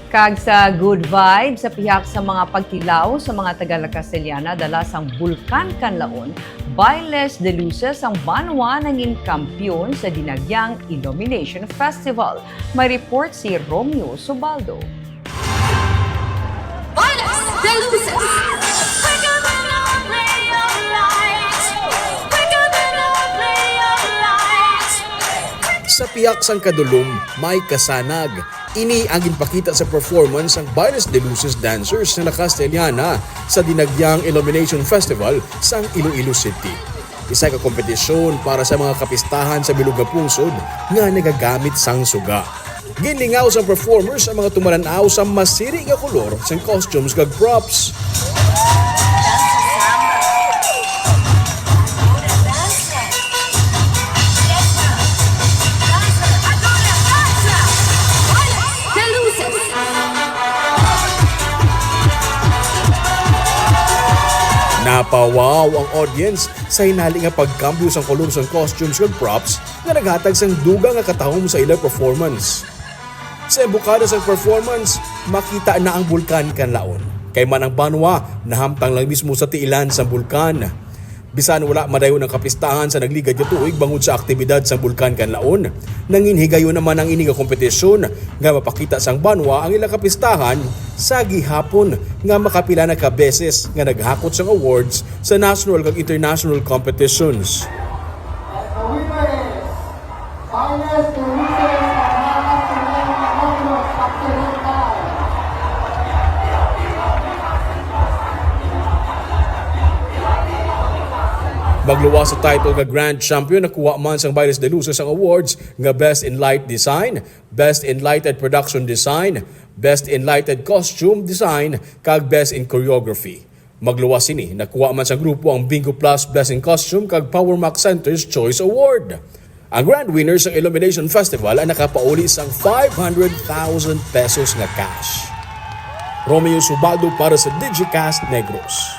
Kag sa good vibes sa pihak sa mga pagtilaw sa mga taga Castellana dala sang bulkan kanlaon, Bailes de Luces ang banwa nangin kampyon sa Dinagyang Illumination Festival. May report si Romeo Subaldo. Bailes de Luces! Sa piyak sang kadulom, may kasanag. Ini ang ginpakita sa performance ng Bailes de Luces dancers na Castellana sa Dinagyang Illumination Festival sa Iloilo City. Isa ka kompetisyon para sa mga kapistahan sa bilog nga pungsod nga nagagamit sang suga. Ginlingaw sa performers ang mga tumalanaw sa masiri nga kolor sa costumes kag props. Napawaw ang audience sa hinali nga pagkambyo sang kolor sang costumes ug props nga naghatag sang dugang nga katahom sa ilang performance. Sa embukada sang performance, makita na ang bulkan kanlaon. Kay man ang banwa nahamtang lang mismo sa tiilan sang bulkan. Bisan wala madayon ang kapistahan sa nagligad nga tuig bangod sa aktibidad sa bulkan kanlaon, nanginhigayon naman ang ini nga kompetisyon nga mapakita sang banwa ang ilang kapistahan sa gihapon nga makapila na ka beses nga naghakot sang awards sa national kag international competitions. Magluwas sa title nga Grand Champion, nakuha man sang Bailes de Luces ang awards nga Best in Light Design, Best in Lighted Production Design, Best in Lighted Costume Design, kag Best in Choreography. Magluwas ini, nakuha man sa grupo ang Bingo Plus Best in Costume kag Power Max Center's Choice Award. Ang grand winner sa Illumination Festival ay nakapauli sang 500,000 pesos nga cash. Romeo Subaldo para sa Digicast Negros.